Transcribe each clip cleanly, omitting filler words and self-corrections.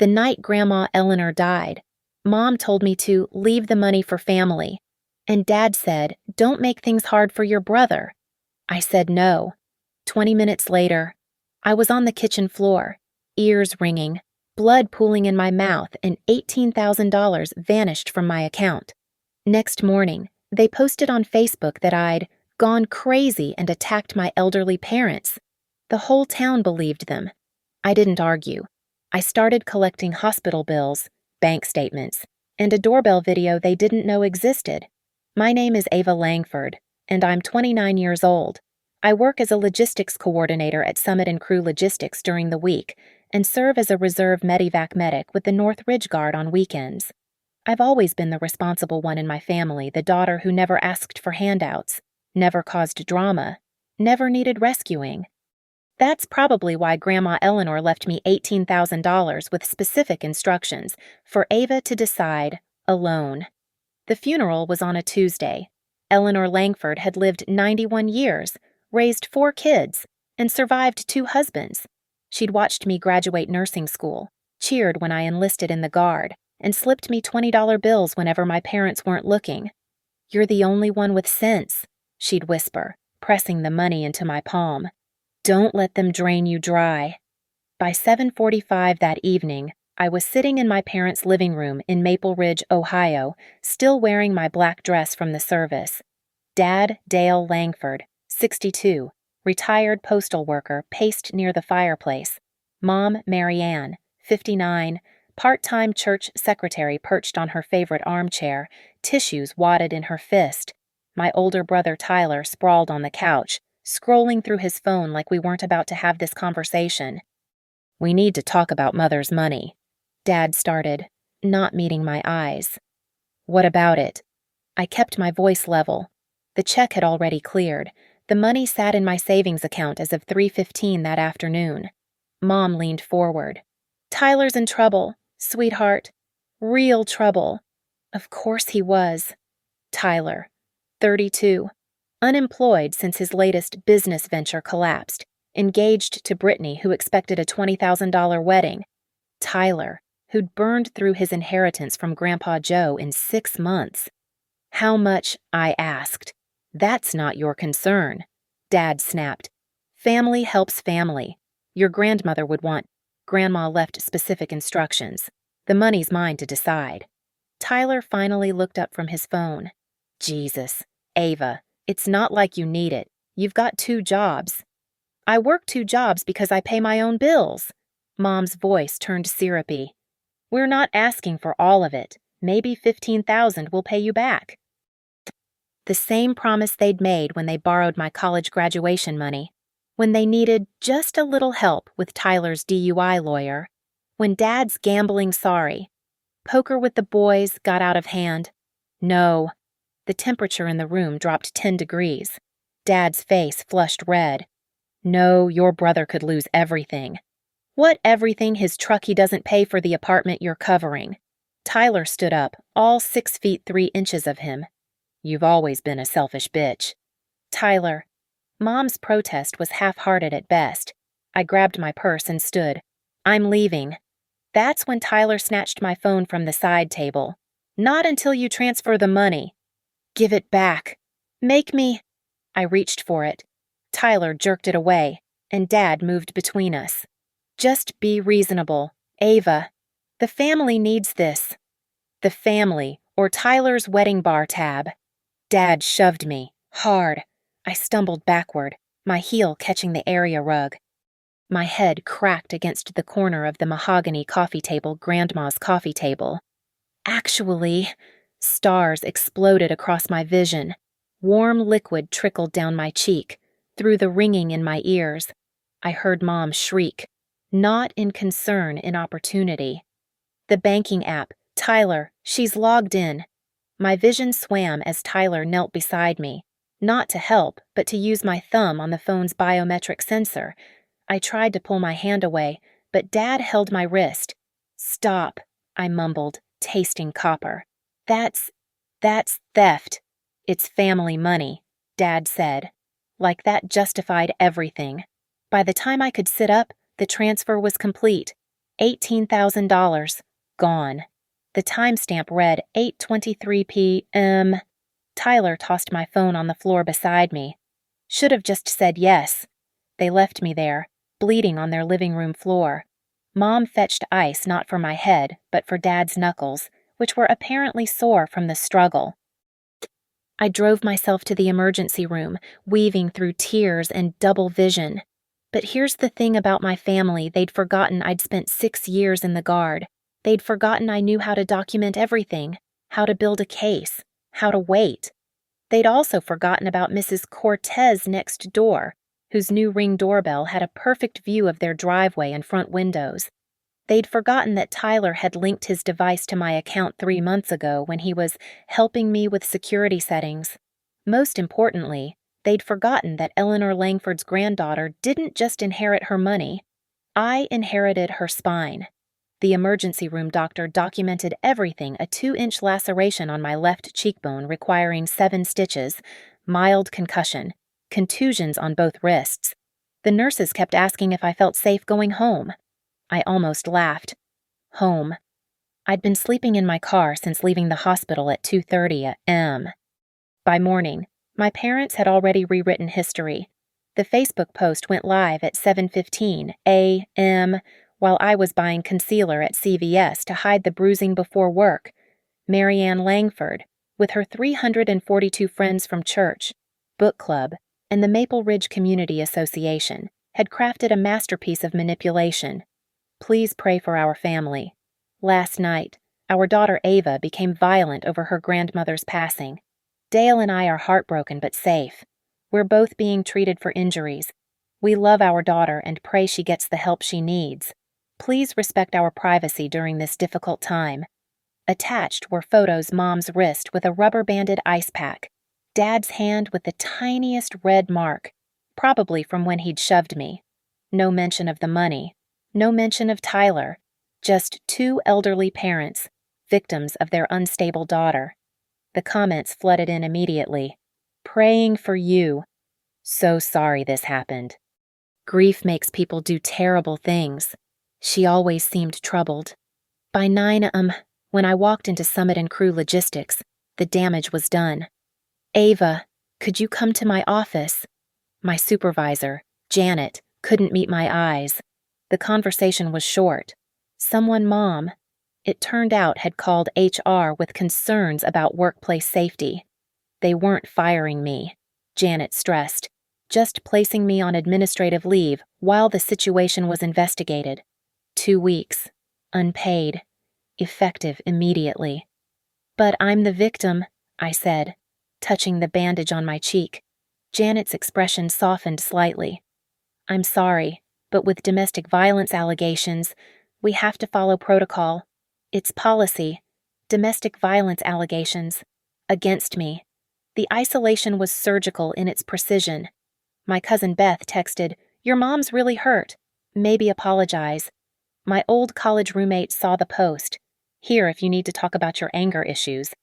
The night Grandma Eleanor died, Mom told me to leave the money for family, and Dad said, "Don't make things hard for your brother." I said no. 20 minutes later, I was on the kitchen floor, ears ringing, blood pooling in my mouth, and $18,000 vanished from my account. Next morning, they posted on Facebook that I'd gone crazy and attacked my elderly parents. The whole town believed them. I didn't argue. I started collecting hospital bills, bank statements, and a doorbell video they didn't know existed. My name is Ava Langford, and I'm 29 years old. I work as a logistics coordinator at Summit and Crew Logistics during the week and serve as a reserve Medivac medic with the North Ridge Guard on weekends. I've always been the responsible one in my family, the daughter who never asked for handouts, never caused drama, never needed rescuing. That's probably why Grandma Eleanor left me $18,000 with specific instructions for Ava to decide alone. The funeral was on a Tuesday. Eleanor Langford had lived 91 years, raised 4 kids, and survived 2 husbands. She'd watched me graduate nursing school, cheered when I enlisted in the Guard, and slipped me $20 bills whenever my parents weren't looking. "You're the only one with sense," she'd whisper, pressing the money into my palm. "Don't let them drain you dry." By 7:45 that evening, I was sitting in my parents' living room in Maple Ridge, Ohio, still wearing my black dress from the service. Dad, Dale Langford, 62, retired postal worker, paced near the fireplace. Mom, Mary Ann, 59, part-time church secretary perched on her favorite armchair, tissues wadded in her fist. My older brother Tyler sprawled on the couch, scrolling through his phone like we weren't about to have this conversation. "We need to talk about Mother's money," Dad started, not meeting my eyes. "What about it?" I kept my voice level. The check had already cleared. The money sat in my savings account as of 3:15 that afternoon. Mom leaned forward. "Tyler's in trouble, sweetheart. Real trouble." Of course he was. Tyler, 32. Unemployed since his latest business venture collapsed, engaged to Brittany, who expected a $20,000 wedding. Tyler, who'd burned through his inheritance from Grandpa Joe in 6 months. "How much?" I asked. "That's not your concern," Dad snapped. "Family helps family. Your grandmother would want." Grandma left specific instructions. "The money's mine to decide." Tyler finally looked up from his phone. "Jesus, Ava. It's not like you need it. You've got 2 jobs." "I work 2 jobs because I pay my own bills." Mom's voice turned syrupy. "We're not asking for all of it. Maybe $15,000 will pay you back." The same promise they'd made when they borrowed my college graduation money, when they needed just a little help with Tyler's DUI lawyer, when Dad's gambling sorry. Poker with the boys got out of hand. No. The temperature in the room dropped 10 degrees. Dad's face flushed red. "No, your brother could lose everything." "What everything? His truck he doesn't pay for the apartment you're covering." Tyler stood up, all 6 feet 3 inches of him. "You've always been a selfish bitch." "Tyler." Mom's protest was half-hearted at best. I grabbed my purse and stood. "I'm leaving." That's when Tyler snatched my phone from the side table. "Not until you transfer the money." "Give it back." "Make me." I reached for it. Tyler jerked it away, and Dad moved between us. "Just be reasonable, Ava. The family needs this." The family, or Tyler's wedding bar tab. Dad shoved me, hard. I stumbled backward, my heel catching the area rug. My head cracked against the corner of the mahogany coffee table, Grandma's coffee table. Actually, stars exploded across my vision. Warm liquid trickled down my cheek, through the ringing in my ears. I heard Mom shriek, not in concern, in opportunity. The banking app, "Tyler, she's logged in." My vision swam as Tyler knelt beside me, not to help, but to use my thumb on the phone's biometric sensor. I tried to pull my hand away, but Dad held my wrist. "Stop," I mumbled, tasting copper. That's theft. It's family money," Dad said. Like that justified everything. By the time I could sit up, the transfer was complete. $18,000. Gone. The timestamp read 8:23 p.m. Tyler tossed my phone on the floor beside me. Should have just said yes. They left me there, bleeding on their living room floor. Mom fetched ice not for my head, but for Dad's knuckles, which were apparently sore from the struggle. I drove myself to the emergency room, weaving through tears and double vision. But here's the thing about my family: they'd forgotten I'd spent 6 years in the Guard. They'd forgotten I knew how to document everything, how to build a case, how to wait. They'd also forgotten about Mrs. Cortez next door, whose new Ring doorbell had a perfect view of their driveway and front windows. They'd forgotten that Tyler had linked his device to my account 3 months ago when he was helping me with security settings. Most importantly, they'd forgotten that Eleanor Langford's granddaughter didn't just inherit her money. I inherited her spine. The emergency room doctor documented everything: a 2-inch laceration on my left cheekbone requiring 7 stitches, mild concussion, contusions on both wrists. The nurses kept asking if I felt safe going home. I almost laughed. Home. I'd been sleeping in my car since leaving the hospital at 2:30 a.m. By morning, my parents had already rewritten history. The Facebook post went live at 7:15 a.m. while I was buying concealer at CVS to hide the bruising before work. Marianne Langford, with her 342 friends from church, book club, and the Maple Ridge Community Association, had crafted a masterpiece of manipulation. Please pray for our family. Last night, our daughter Ava became violent over her grandmother's passing. Dale and I are heartbroken but safe. We're both being treated for injuries. We love our daughter and pray she gets the help she needs. Please respect our privacy during this difficult time. Attached were photos: Mom's wrist with a rubber-banded ice pack, Dad's hand with the tiniest red mark, probably from when he'd shoved me. No mention of the money. No mention of Tyler. Just 2 elderly parents, victims of their unstable daughter. The comments flooded in immediately. Praying for you. So sorry this happened. Grief makes people do terrible things. She always seemed troubled. By 9 a.m., when I walked into Summit and Crew Logistics, the damage was done. Ava, could you come to my office? My supervisor, Janet, couldn't meet my eyes. The conversation was short. Someone Mom, it turned out, had called HR with concerns about workplace safety. They weren't firing me, Janet stressed, just placing me on administrative leave while the situation was investigated. 2 weeks, unpaid, effective immediately. But I'm the victim, I said, touching the bandage on my cheek. Janet's expression softened slightly. I'm sorry, but with domestic violence allegations, we have to follow protocol. It's policy. Domestic violence allegations. Against me. The isolation was surgical in its precision. My cousin Beth texted, "Your mom's really hurt. Maybe apologize." My old college roommate saw the post. "Here if you need to talk about your anger issues."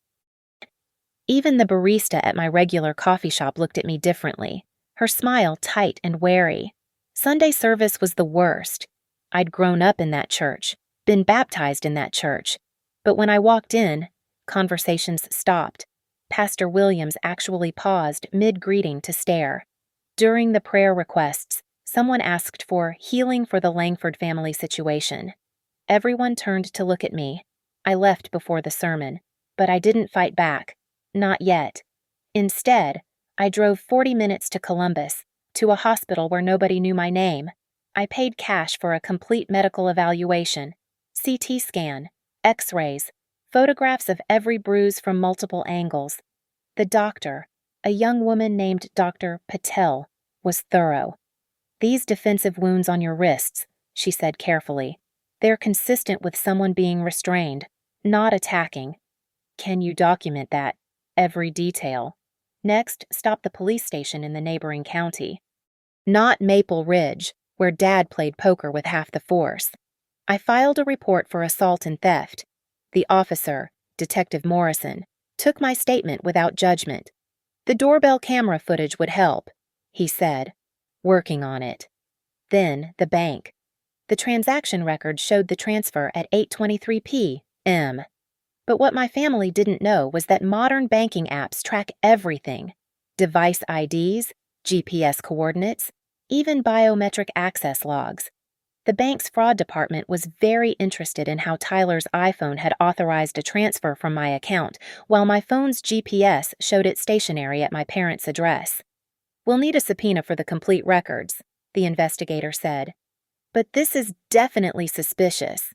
Even the barista at my regular coffee shop looked at me differently, her smile tight and wary. Sunday service was the worst. I'd grown up in that church, been baptized in that church. But when I walked in, conversations stopped. Pastor Williams actually paused mid-greeting to stare. During the prayer requests, someone asked for healing for the Langford family situation. Everyone turned to look at me. I left before the sermon, but I didn't fight back. Not yet. Instead, I drove 40 minutes to Columbus, to a hospital where nobody knew my name. I paid cash for a complete medical evaluation, CT scan, X-rays, photographs of every bruise from multiple angles. The doctor, a young woman named Dr. Patel, was thorough. "These defensive wounds on your wrists," she said carefully. "They're consistent with someone being restrained, not attacking. Can you document that? Every detail. Next, stop the police station in the neighboring county. Not Maple Ridge, where Dad played poker with half the force." I filed a report for assault and theft. The officer, Detective Morrison, took my statement without judgment. "The doorbell camera footage would help," he said, working on it. Then the bank. The transaction record showed the transfer at 8:23 p.m. But what my family didn't know was that modern banking apps track everything: device IDs, GPS coordinates, even biometric access logs. The bank's fraud department was very interested in how Tyler's iPhone had authorized a transfer from my account, while my phone's GPS showed it stationary at my parents' address. "We'll need a subpoena for the complete records," the investigator said. "But this is definitely suspicious."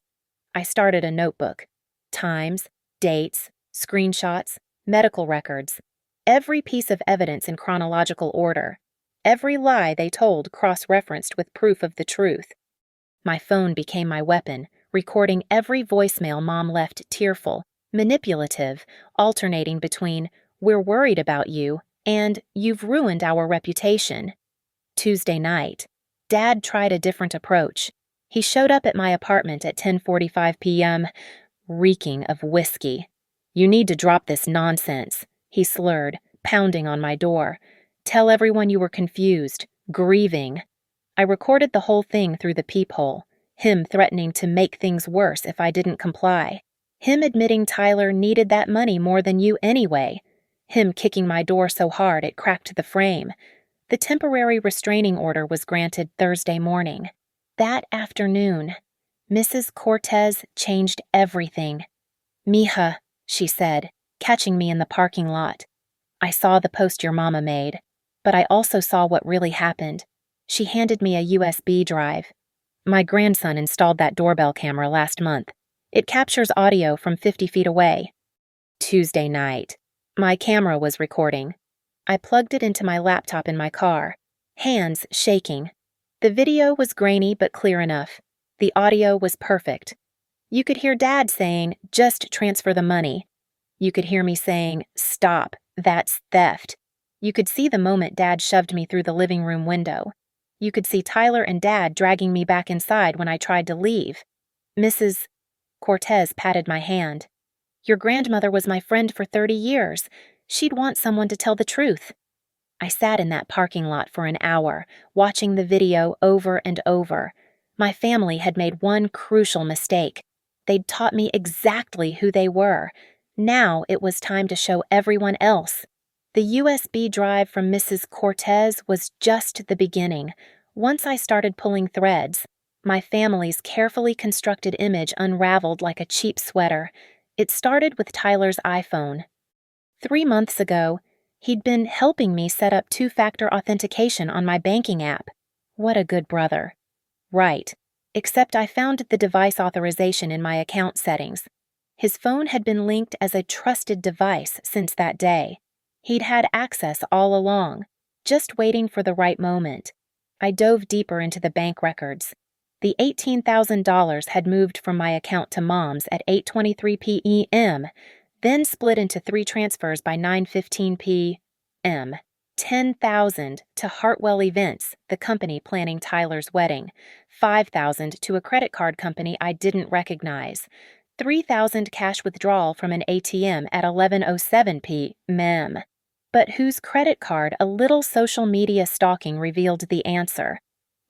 I started a notebook. Times, dates, screenshots, medical records. Every piece of evidence in chronological order. Every lie they told cross-referenced with proof of the truth. My phone became my weapon, recording every voicemail Mom left, tearful, manipulative, alternating between "we're worried about you" and "you've ruined our reputation." Tuesday night, Dad tried a different approach. He showed up at my apartment at 10:45 p.m., reeking of whiskey. "You need to drop this nonsense," he slurred, pounding on my door. "Tell everyone you were confused, grieving." I recorded the whole thing through the peephole, him threatening to make things worse if I didn't comply, him admitting Tyler needed that money more than you anyway, him kicking my door so hard it cracked the frame. The temporary restraining order was granted Thursday morning. That afternoon, Mrs. Cortez changed everything. "Mija," she said, catching me in the parking lot. "I saw the post your mama made, but I also saw what really happened." She handed me a USB drive. "My grandson installed that doorbell camera last month. It captures audio from 50 feet away." Tuesday night. My camera was recording. I plugged it into my laptop in my car, hands shaking. The video was grainy but clear enough. The audio was perfect. You could hear Dad saying, "Just transfer the money." You could hear me saying, "Stop, that's theft." You could see the moment Dad shoved me through the living room window. You could see Tyler and Dad dragging me back inside when I tried to leave. Mrs. Cortez patted my hand. "Your grandmother was my friend for 30 years. She'd want someone to tell the truth." I sat in that parking lot for an hour, watching the video over and over. My family had made one crucial mistake. They'd taught me exactly who they were. Now it was time to show everyone else. The USB drive from Mrs. Cortez was just the beginning. Once I started pulling threads, my family's carefully constructed image unraveled like a cheap sweater. It started with Tyler's iPhone. 3 months ago, he'd been helping me set up two-factor authentication on my banking app. What a good brother. Right, except I found the device authorization in my account settings. His phone had been linked as a trusted device since that day. He'd had access all along, just waiting for the right moment. I dove deeper into the bank records. The $18,000 had moved from my account to Mom's at 8:23 p.m., then split into 3 transfers by 9:15 p.m. $10,000 to Hartwell Events, the company planning Tyler's wedding. $5,000 to a credit card company I didn't recognize. $3,000 cash withdrawal from an ATM at 11:07 p.m. But whose credit card? A little social media stalking revealed the answer.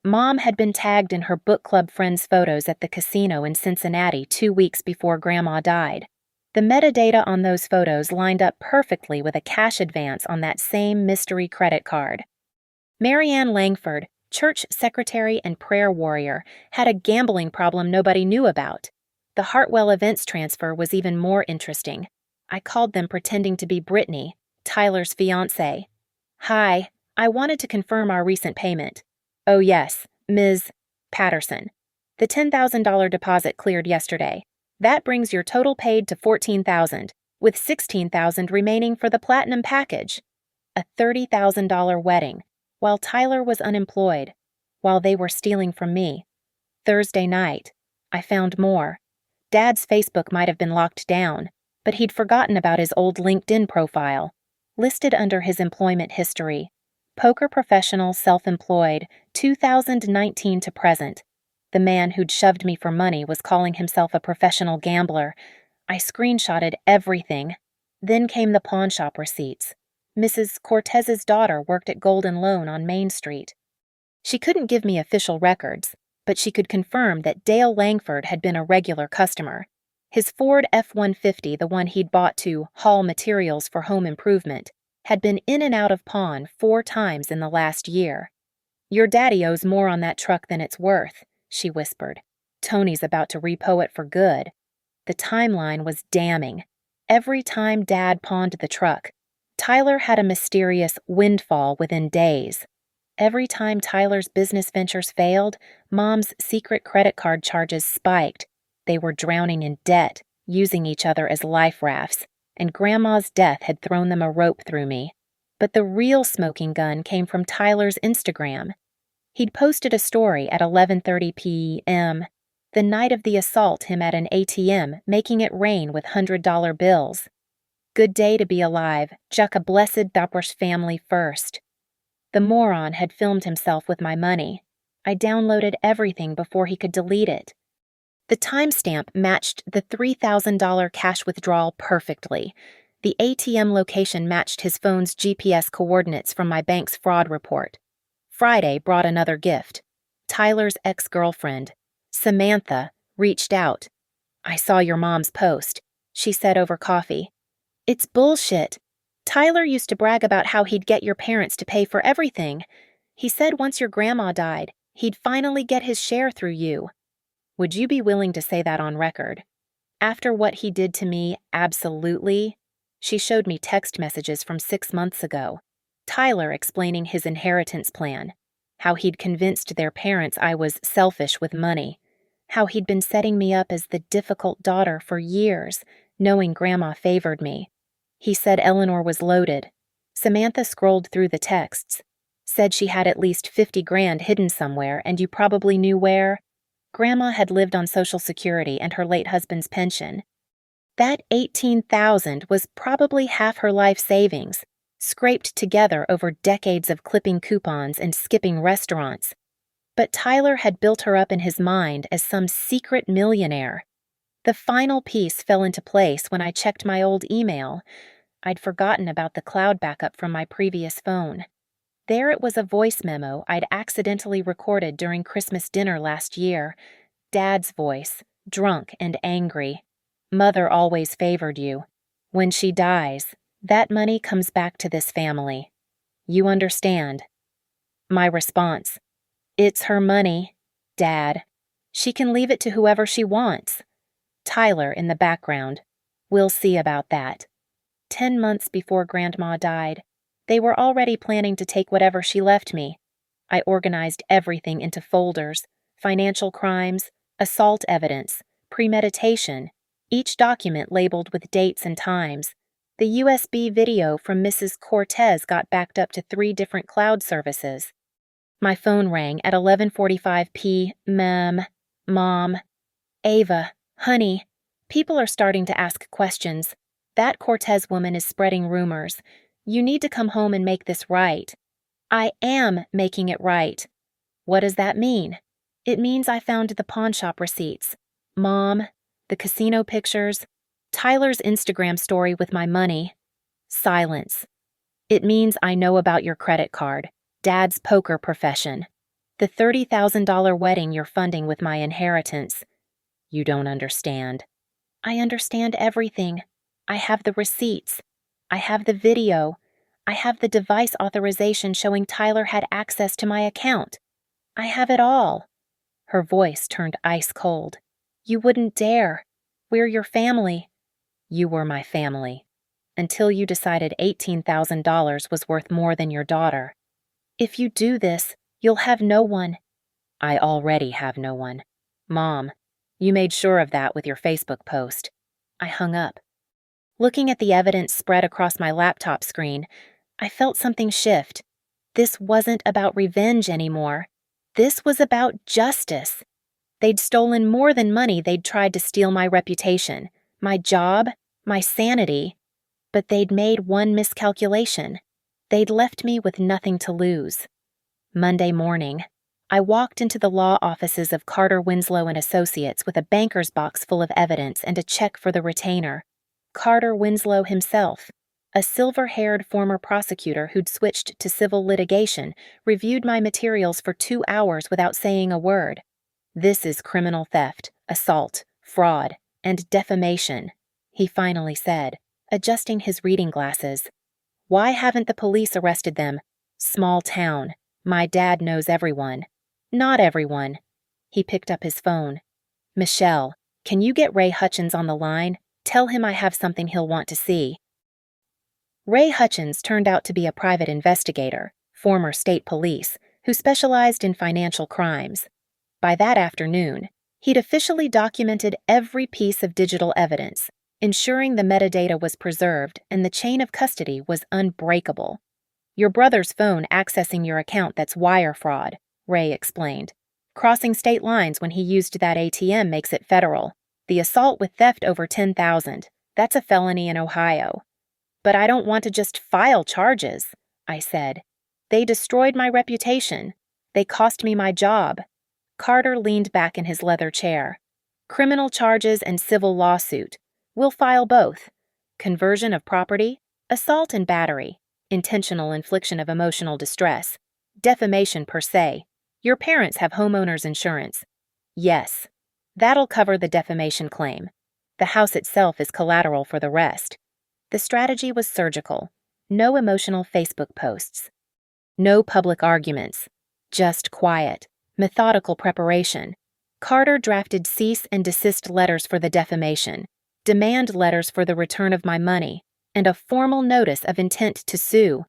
Mom had been tagged in her book club friends' photos at the casino in Cincinnati 2 weeks before Grandma died. The metadata on those photos lined up perfectly with a cash advance on that same mystery credit card. Marianne Langford, church secretary and prayer warrior, had a gambling problem nobody knew about. The Hartwell Events transfer was even more interesting. I called them pretending to be Brittany, Tyler's fiancée. "Hi, I wanted to confirm our recent payment." "Oh yes, Ms. Patterson. The $10,000 deposit cleared yesterday. That brings your total paid to $14,000, with $16,000 remaining for the platinum package." A $30,000 wedding, while Tyler was unemployed, while they were stealing from me. Thursday night, I found more. Dad's Facebook might have been locked down, but he'd forgotten about his old LinkedIn profile. Listed under his employment history: poker professional, self-employed, 2019 to present. The man who'd shoved me for money was calling himself a professional gambler. I screenshotted everything. Then came the pawn shop receipts. Mrs. Cortez's daughter worked at Golden Loan on Main Street. She couldn't give me official records, but she could confirm that Dale Langford had been a regular customer. His Ford F-150, the one he'd bought to haul materials for home improvement, had been in and out of pawn 4 times in the last year. "Your daddy owes more on that truck than it's worth," she whispered. "Tony's about to repo it for good." The timeline was damning. Every time Dad pawned the truck, Tyler had a mysterious windfall within days. Every time Tyler's business ventures failed, Mom's secret credit card charges spiked. They were drowning in debt, using each other as life rafts, and Grandma's death had thrown them a rope through me. But the real smoking gun came from Tyler's Instagram. He'd posted a story at 11:30 p.m., the night of the assault, him at an ATM, making it rain with $100 bills. "Good day to be alive, Juck a blessed Dapworth family first." The moron had filmed himself with my money. I downloaded everything before he could delete it. The timestamp matched the $3,000 cash withdrawal perfectly. The ATM location matched his phone's GPS coordinates from my bank's fraud report. Friday brought another gift. Tyler's ex-girlfriend, Samantha, reached out. "I saw your mom's post," she said over coffee. "It's bullshit. Tyler used to brag about how he'd get your parents to pay for everything. He said once your grandma died, he'd finally get his share through you." Would you be willing to say that on record? After what he did to me, absolutely. She showed me text messages from 6 months ago. Tyler explaining his inheritance plan, how he'd convinced their parents I was selfish with money, how he'd been setting me up as the difficult daughter for years, knowing Grandma favored me. He said Eleanor was loaded. Samantha scrolled through the texts, said she had at least 50 grand hidden somewhere, and you probably knew where. Grandma had lived on Social Security and her late husband's pension. That $18,000 was probably half her life savings, scraped together over decades of clipping coupons and skipping restaurants. But Tyler had built her up in his mind as some secret millionaire. The final piece fell into place when I checked my old email. I'd forgotten about the cloud backup from my previous phone. There it was, a voice memo I'd accidentally recorded during Christmas dinner last year. Dad's voice, drunk and angry. "Mother always favored you. When she dies, that money comes back to this family. You understand?" My response: "It's her money, Dad. She can leave it to whoever she wants." Tyler in the background: "We'll see about that." 10 months before Grandma died, they were already planning to take whatever she left me. I organized everything into folders: financial crimes, assault evidence, premeditation, each document labeled with dates and times. The USB video from Mrs. Cortez got backed up to 3 different cloud services. My phone rang at 11:45 p.m. "Mom." "Ava, honey, people are starting to ask questions. That Cortez woman is spreading rumors. You need to come home and make this right." "I am making it right." "What does that mean?" "It means I found the pawnshop receipts. Mom, the casino pictures, Tyler's Instagram story with my money." Silence. "It means I know about your credit card, Dad's poker profession, the $30,000 wedding you're funding with my inheritance." "You don't understand." "I understand everything. I have the receipts. I have the video. I have the device authorization showing Tyler had access to my account. I have it all." Her voice turned ice cold. "You wouldn't dare. We're your family." "You were my family, until you decided $18,000 was worth more than your daughter." "If you do this, you'll have no one." "I already have no one. Mom, you made sure of that with your Facebook post." I hung up. Looking at the evidence spread across my laptop screen, I felt something shift. This wasn't about revenge anymore. This was about justice. They'd stolen more than money. They'd tried to steal my reputation, my job, my sanity. But they'd made one miscalculation. They'd left me with nothing to lose. Monday morning, I walked into the law offices of Carter Winslow and Associates with a banker's box full of evidence and a check for the retainer. Carter Winslow himself, a silver-haired former prosecutor who'd switched to civil litigation, reviewed my materials for 2 hours without saying a word. "This is criminal theft, assault, fraud, and defamation," he finally said, adjusting his reading glasses. "Why haven't the police arrested them? Small town. My dad knows everyone." "Not everyone." He picked up his phone. "Michelle, can you get Ray Hutchins on the line? Tell him I have something he'll want to see." Ray Hutchins turned out to be a private investigator, former state police, who specialized in financial crimes. By that afternoon, he'd officially documented every piece of digital evidence, ensuring the metadata was preserved and the chain of custody was unbreakable. "Your brother's phone accessing your account, that's wire fraud," Ray explained. "Crossing state lines when he used that ATM makes it federal. The assault with theft over $10,000, that's a felony in Ohio." "But I don't want to just file charges," I said. "They destroyed my reputation. They cost me my job." Carter leaned back in his leather chair. "Criminal charges and civil lawsuit. We'll file both. Conversion of property, assault and battery, intentional infliction of emotional distress, defamation per se. Your parents have homeowners insurance." "Yes. That'll cover the defamation claim. The house itself is collateral for the rest." The strategy was surgical. No emotional Facebook posts. No public arguments. Just quiet, methodical preparation. Carter drafted cease and desist letters for the defamation, demand letters for the return of my money, and a formal notice of intent to sue.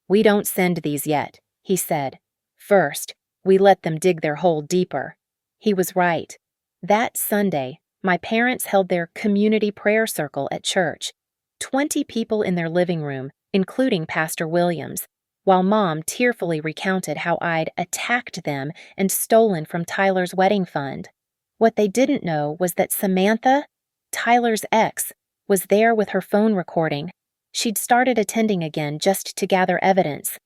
"We don't send these yet," he said. "First, we let them dig their hole deeper." He was right. That Sunday, my parents held their community prayer circle at church. 20 people in their living room, including Pastor Williams, while Mom tearfully recounted how I'd attacked them and stolen from Tyler's wedding fund. What they didn't know was that Samantha, Tyler's ex, was there with her phone recording. She'd started attending again just to gather evidence.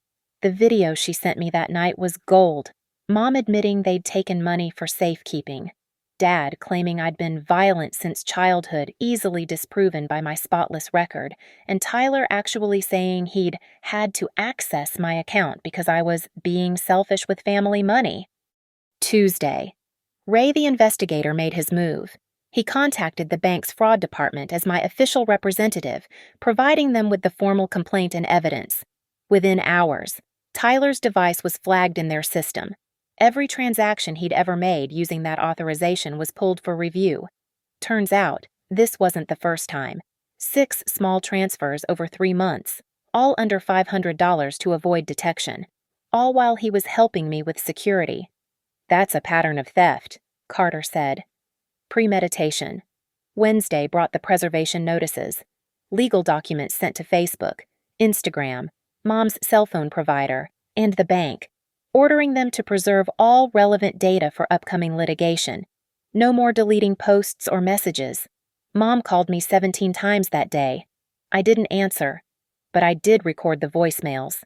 The video she sent me that night was gold. Mom admitting they'd taken money for safekeeping. Dad claiming I'd been violent since childhood, easily disproven by my spotless record, and Tyler actually saying he'd had to access my account because I was being selfish with family money. Tuesday. Ray the investigator made his move. He contacted the bank's fraud department as my official representative, providing them with the formal complaint and evidence. Within hours, Tyler's device was flagged in their system. Every transaction he'd ever made using that authorization was pulled for review. Turns out, this wasn't the first time. 6 small transfers over 3 months, all under $500 to avoid detection, all while he was helping me with security. "That's a pattern of theft," Carter said. Premeditation. Wednesday brought the preservation notices. Legal documents sent to Facebook, Instagram, Mom's cell phone provider, and the bank, ordering them to preserve all relevant data for upcoming litigation. No more deleting posts or messages. Mom called me 17 times that day. I didn't answer, but I did record the voicemails.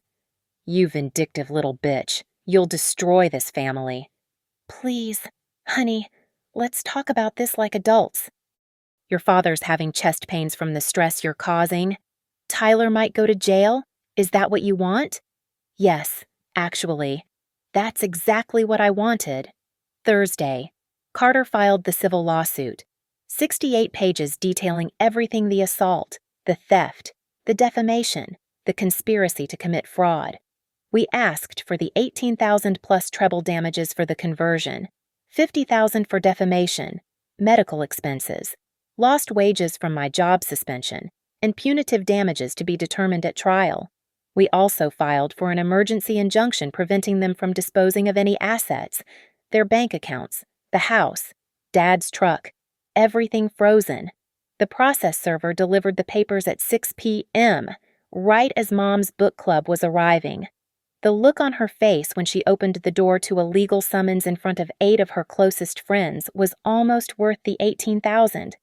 "You vindictive little bitch. You'll destroy this family." "Please, honey, let's talk about this like adults." "Your father's having chest pains from the stress you're causing. Tyler might go to jail? Is that what you want?" "Yes, actually. That's exactly what I wanted." Thursday. Carter filed the civil lawsuit. 68 pages detailing everything: the assault, the theft, the defamation, the conspiracy to commit fraud. We asked for the $18,000 plus treble damages for the conversion, $50,000 for defamation, medical expenses, lost wages from my job suspension, and punitive damages to be determined at trial. We also filed for an emergency injunction preventing them from disposing of any assets, their bank accounts, the house, Dad's truck, everything frozen. The process server delivered the papers at 6 p.m., right as Mom's book club was arriving. The look on her face when she opened the door to a legal summons in front of 8 of her closest friends was almost worth the $18,000.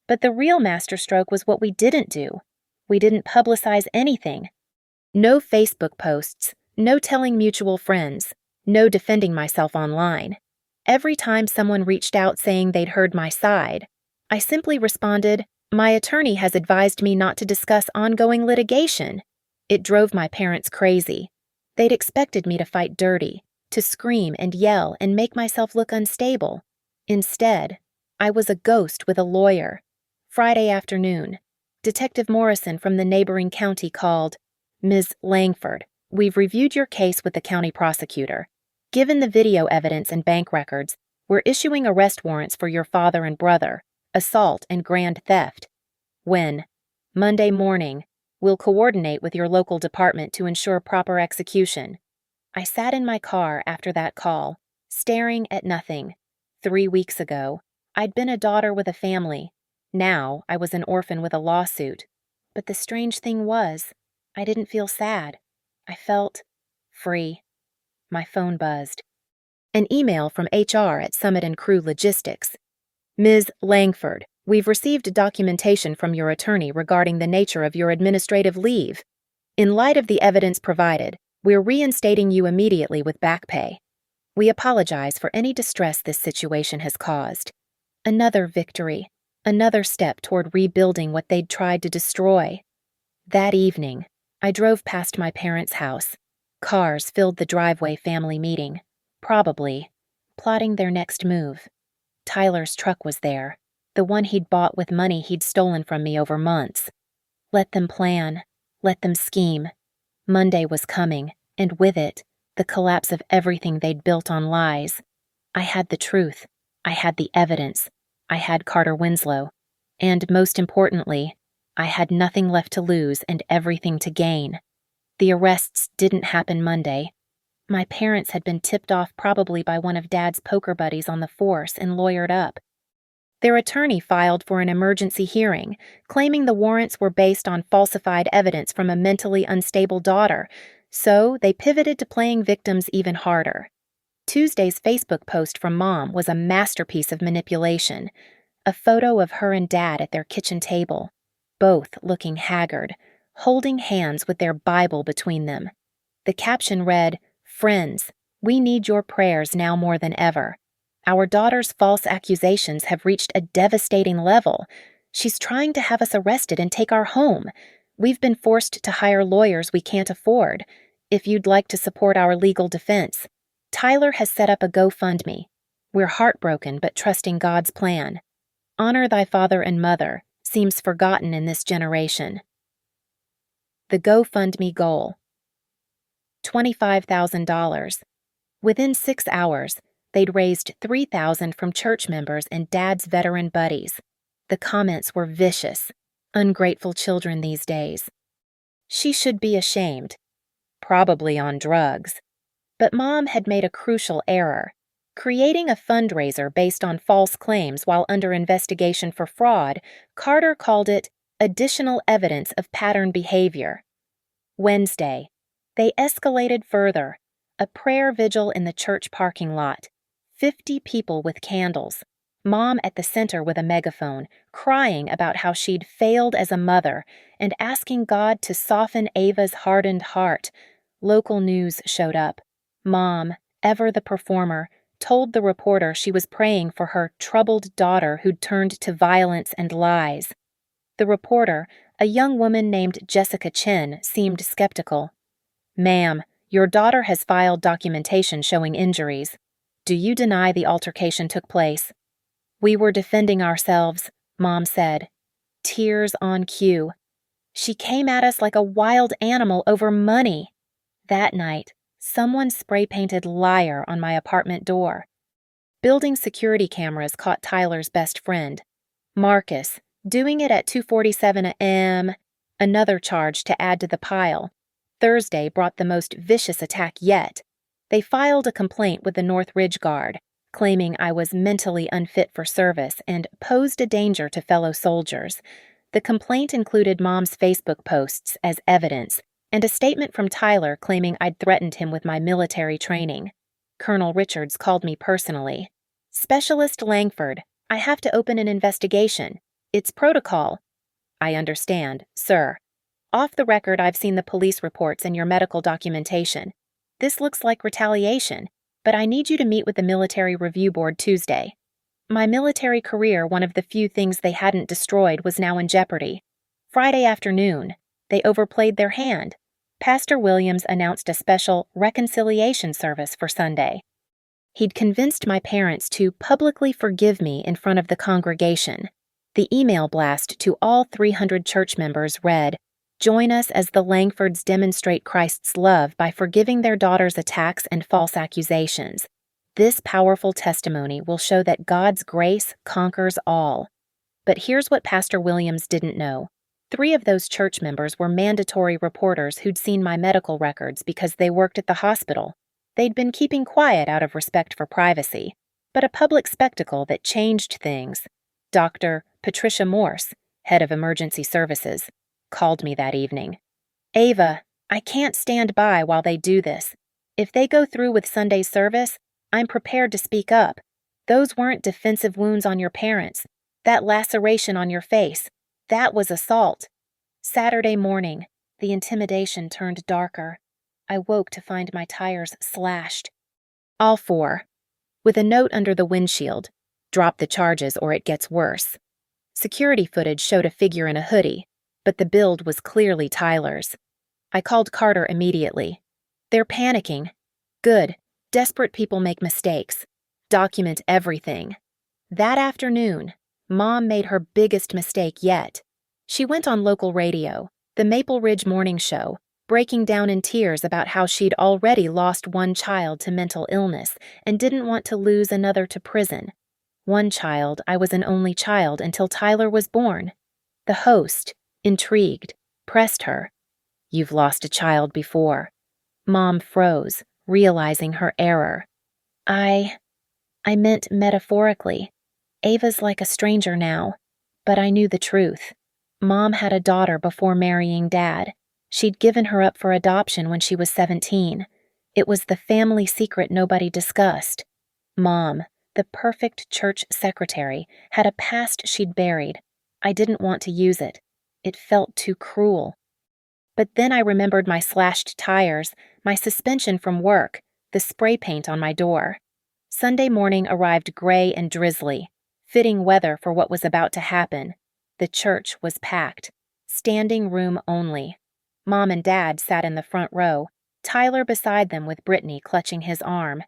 But the real masterstroke was what we didn't do. We didn't publicize anything. No Facebook posts, no telling mutual friends, no defending myself online. Every time someone reached out saying they'd heard my side, I simply responded, "My attorney has advised me not to discuss ongoing litigation." It drove my parents crazy. They'd expected me to fight dirty, to scream and yell and make myself look unstable. Instead, I was a ghost with a lawyer. Friday afternoon, Detective Morrison from the neighboring county called. Ms. Langford, we've reviewed your case with the county prosecutor. Given the video evidence and bank records, we're issuing arrest warrants for your father and brother, assault and grand theft. When? Monday morning. We'll coordinate with your local department to ensure proper execution. I sat in my car after that call, staring at nothing. 3 weeks ago, I'd been a daughter with a family. Now I was an orphan with a lawsuit. But the strange thing was, I didn't feel sad. I felt free. My phone buzzed. An email from HR at Summit and Crew Logistics. Ms. Langford, we've received documentation from your attorney regarding the nature of your administrative leave. In light of the evidence provided, we're reinstating you immediately with back pay. We apologize for any distress this situation has caused. Another victory, another step toward rebuilding what they'd tried to destroy. That evening, I drove past my parents' house. Cars filled the driveway family meeting, probably plotting their next move. Tyler's truck was there, the one he'd bought with money he'd stolen from me over months. Let them plan, let them scheme. Monday was coming, and with it, the collapse of everything they'd built on lies. I had the truth. I had the evidence. I had Carter Winslow. And most importantly, I had nothing left to lose and everything to gain. The arrests didn't happen Monday. My parents had been tipped off probably by one of Dad's poker buddies on the force and lawyered up. Their attorney filed for an emergency hearing, claiming the warrants were based on falsified evidence from a mentally unstable daughter, so they pivoted to playing victims even harder. Tuesday's Facebook post from Mom was a masterpiece of manipulation. A photo of her and Dad at their kitchen table, both looking haggard, holding hands with their Bible between them. The caption read, "Friends, we need your prayers now more than ever. Our daughter's false accusations have reached a devastating level. She's trying to have us arrested and take our home. We've been forced to hire lawyers we can't afford. If you'd like to support our legal defense, Tyler has set up a GoFundMe. We're heartbroken but trusting God's plan. Honor thy father and mother seems forgotten in this generation." The GoFundMe goal: $25,000. Within 6 hours, they'd raised $3,000 from church members and Dad's veteran buddies. The comments were vicious. Ungrateful children these days. She should be ashamed. Probably on drugs. But Mom had made a crucial error. Creating a fundraiser based on false claims while under investigation for fraud, Carter called it additional evidence of pattern behavior. Wednesday, they escalated further. A prayer vigil in the church parking lot. 50 people with candles. Mom at the center with a megaphone, crying about how she'd failed as a mother and asking God to soften Ava's hardened heart. Local news showed up. Mom, ever the performer, told the reporter she was praying for her troubled daughter who'd turned to violence and lies. The reporter, a young woman named Jessica Chen, seemed skeptical. "Ma'am, your daughter has filed documentation showing injuries. Do you deny the altercation took place?" "We were defending ourselves," Mom said. Tears on cue. "She came at us like a wild animal over money." That night, someone spray-painted "liar" on my apartment door. Building security cameras caught Tyler's best friend, Marcus, doing it at 2:47 a.m., another charge to add to the pile. Thursday brought the most vicious attack yet. They filed a complaint with the North Ridge Guard, claiming I was mentally unfit for service and posed a danger to fellow soldiers. The complaint included Mom's Facebook posts as evidence, and a statement from Tyler claiming I'd threatened him with my military training. Colonel Richards called me personally. "Specialist Langford, I have to open an investigation. It's protocol." "I understand, sir. Off the record, I've seen the police reports and your medical documentation. This looks like retaliation, but I need you to meet with the Military Review Board Tuesday. My military career, one of the few things they hadn't destroyed, was now in jeopardy. Friday afternoon, they overplayed their hand. Pastor Williams announced a special reconciliation service for Sunday. He'd convinced my parents to publicly forgive me in front of the congregation. The email blast to all 300 church members read, "Join us as the Langfords demonstrate Christ's love by forgiving their daughter's attacks and false accusations. This powerful testimony will show that God's grace conquers all." But here's what Pastor Williams didn't know. 3 of those church members were mandatory reporters who'd seen my medical records because they worked at the hospital. They'd been keeping quiet out of respect for privacy, but a public spectacle that changed things. Dr. Patricia Morse, head of emergency services, called me that evening. "Ava, I can't stand by while they do this. If they go through with Sunday's service, I'm prepared to speak up. Those weren't defensive wounds on your parents. That laceration on your face, that was assault." Saturday morning, the intimidation turned darker. I woke to find my tires slashed. All 4. With a note under the windshield, "Drop the charges or it gets worse." Security footage showed a figure in a hoodie, but the build was clearly Tyler's. I called Carter immediately. "They're panicking." "Good. Desperate people make mistakes. Document everything." That afternoon, Mom made her biggest mistake yet. She went on local radio, the Maple Ridge Morning Show, breaking down in tears about how she'd already lost one child to mental illness and didn't want to lose another to prison. "One child, I was an only child until Tyler was born." The host, intrigued, pressed her. "You've lost a child before." Mom froze, realizing her error. I meant metaphorically. Ava's like a stranger now, but I knew the truth. Mom had a daughter before marrying Dad. She'd given her up for adoption when she was 17. It was the family secret nobody discussed. Mom, the perfect church secretary, had a past she'd buried. I didn't want to use it. It felt too cruel. But then I remembered my slashed tires, my suspension from work, the spray paint on my door. Sunday morning arrived gray and drizzly, fitting weather for what was about to happen. The church was packed, standing room only. Mom and Dad sat in the front row, Tyler beside them with Brittany clutching his arm.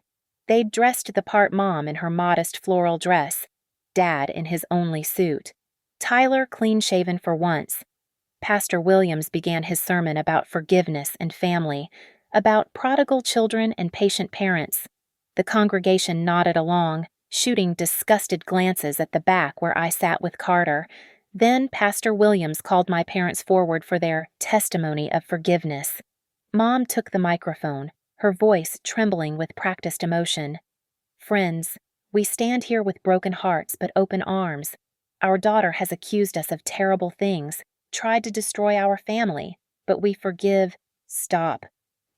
They'd dressed the part Mom in her modest floral dress, Dad in his only suit. Tyler clean-shaven for once. Pastor Williams began his sermon about forgiveness and family, about prodigal children and patient parents. The congregation nodded along, shooting disgusted glances at the back where I sat with Carter. Then Pastor Williams called my parents forward for their testimony of forgiveness. Mom took the microphone, her voice trembling with practiced emotion. "Friends, we stand here with broken hearts but open arms. Our daughter has accused us of terrible things, tried to destroy our family, but we forgive." "Stop."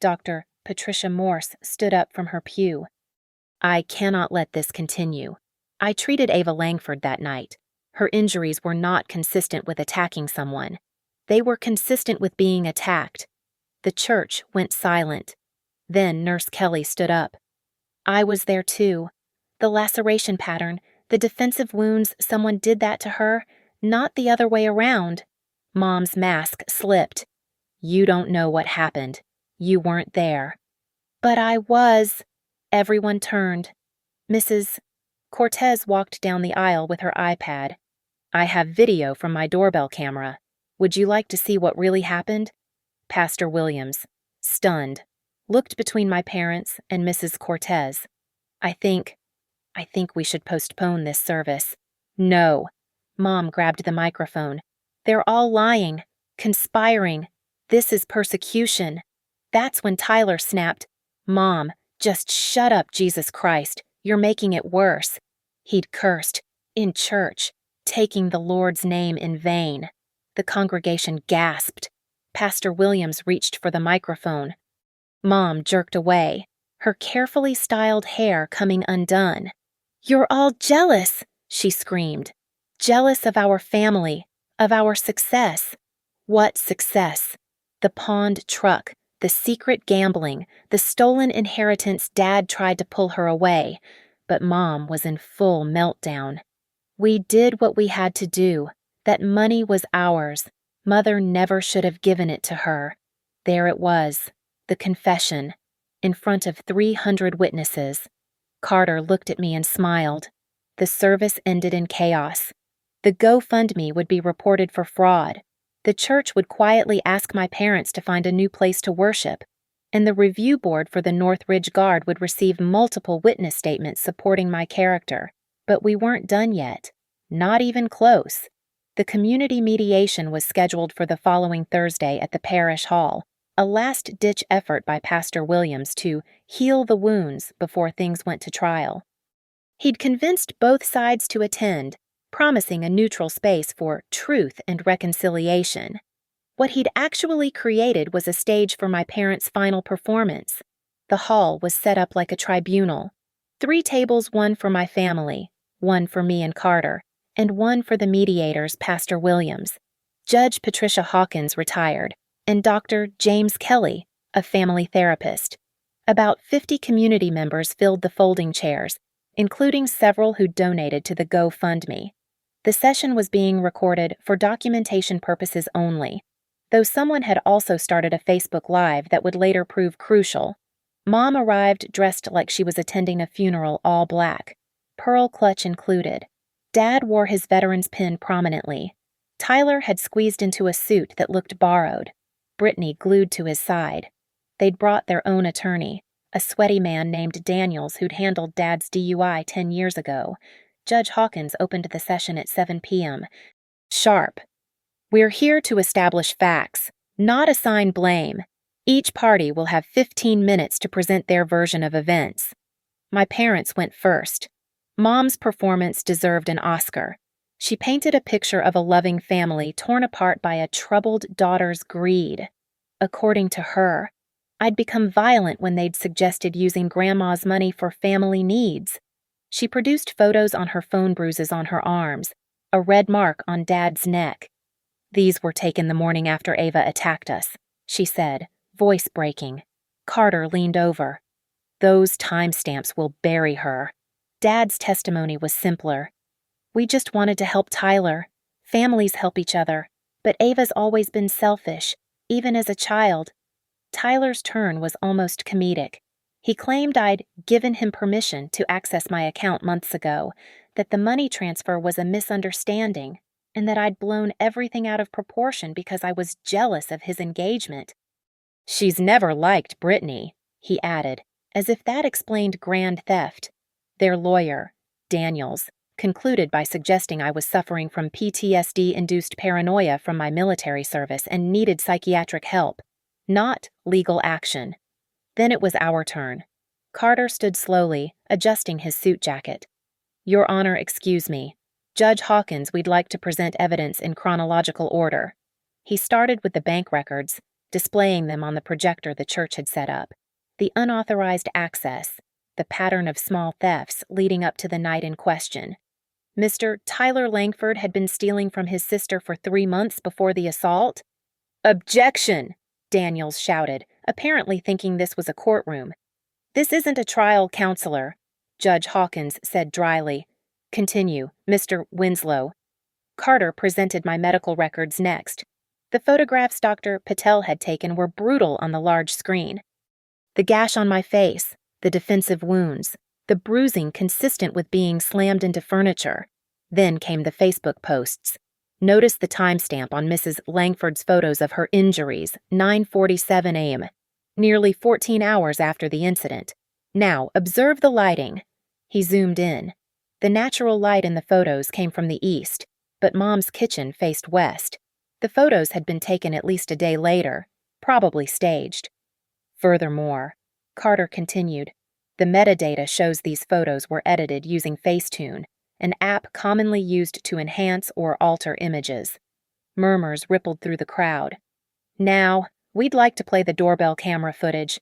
Dr. Patricia Morse stood up from her pew. "I cannot let this continue. I treated Ava Langford that night. Her injuries were not consistent with attacking someone. They were consistent with being attacked." The church went silent. Then Nurse Kelly stood up. "I was there too. The laceration pattern, the defensive wounds, someone did that to her, not the other way around." Mom's mask slipped. "You don't know what happened. You weren't there." "But I was." Everyone turned. Mrs. Cortez walked down the aisle with her iPad. "I have video from my doorbell camera. Would you like to see what really happened?" Pastor Williams, stunned, looked between my parents and Mrs. Cortez. I think we should postpone this service." "No." Mom grabbed the microphone. "They're all lying, conspiring. This is persecution." That's when Tyler snapped, "Mom, just shut up, Jesus Christ. You're making it worse." He'd cursed, in church, taking the Lord's name in vain. The congregation gasped. Pastor Williams reached for the microphone. Mom jerked away, her carefully styled hair coming undone. "You're all jealous," she screamed. "Jealous of our family, of our success." What success? The pawned truck, the secret gambling, the stolen inheritance Dad tried to pull her away, but Mom was in full meltdown. "We did what we had to do. That money was ours. Mother never should have given it to her." There it was, the confession, in front of 300 witnesses. Carter looked at me and smiled. The service ended in chaos. The GoFundMe would be reported for fraud. The church would quietly ask my parents to find a new place to worship, and the review board for the Northridge Guard would receive multiple witness statements supporting my character. But we weren't done yet. Not even close. The community mediation was scheduled for the following Thursday at the parish hall, a last-ditch effort by Pastor Williams to heal the wounds before things went to trial. He'd convinced both sides to attend, promising a neutral space for truth and reconciliation. What he'd actually created was a stage for my parents' final performance. The hall was set up like a tribunal. 3 tables, one for my family, one for me and Carter, and one for the mediators, Pastor Williams. Judge Patricia Hawkins retired, and Dr. James Kelly, a family therapist. About 50 community members filled the folding chairs, including several who donated to the GoFundMe. The session was being recorded for documentation purposes only, though someone had also started a Facebook Live that would later prove crucial. Mom arrived dressed like she was attending a funeral, all black, pearl clutch included. Dad wore his veteran's pin prominently. Tyler had squeezed into a suit that looked borrowed. Brittany glued to his side. They'd brought their own attorney, a sweaty man named Daniels who'd handled Dad's DUI 10 years ago. Judge Hawkins opened the session at 7 p.m. Sharp. We're here to establish facts, not assign blame. Each party will have 15 minutes to present their version of events. My parents went first. Mom's performance deserved an Oscar. She painted a picture of a loving family torn apart by a troubled daughter's greed. According to her, I'd become violent when they'd suggested using Grandma's money for family needs. She produced photos on her phone, bruises on her arms, a red mark on Dad's neck. These were taken the morning after Ava attacked us, she said, voice breaking. Carter leaned over. Those timestamps will bury her. Dad's testimony was simpler. We just wanted to help Tyler. Families help each other, but Ava's always been selfish, even as a child. Tyler's turn was almost comedic. He claimed I'd given him permission to access my account months ago, that the money transfer was a misunderstanding, and that I'd blown everything out of proportion because I was jealous of his engagement. She's never liked Brittany, he added, as if that explained grand theft. Their lawyer, Daniels, concluded by suggesting I was suffering from PTSD-induced paranoia from my military service and needed psychiatric help, not legal action. Then it was our turn. Carter stood slowly, adjusting his suit jacket. Your Honor, excuse me. Judge Hawkins, we'd like to present evidence in chronological order. He started with the bank records, displaying them on the projector the church had set up. The unauthorized access, the pattern of small thefts leading up to the night in question. Mr. Tyler Langford had been stealing from his sister for 3 months before the assault. Objection! Daniels shouted, apparently thinking this was a courtroom. This isn't a trial, counselor, Judge Hawkins said dryly. Continue, Mr. Winslow. Carter presented my medical records next. The photographs Dr. Patel had taken were brutal on the large screen. The gash on my face, the defensive wounds, the bruising consistent with being slammed into furniture. Then came the Facebook posts. Notice the timestamp on Mrs. Langford's photos of her injuries, 9:47 a.m., nearly 14 hours after the incident. Now, observe the lighting. He zoomed in. The natural light in the photos came from the east, but Mom's kitchen faced west. The photos had been taken at least a day later, probably staged. Furthermore, Carter continued, the metadata shows these photos were edited using Facetune, an app commonly used to enhance or alter images. Murmurs rippled through the crowd. Now, we'd like to play the doorbell camera footage.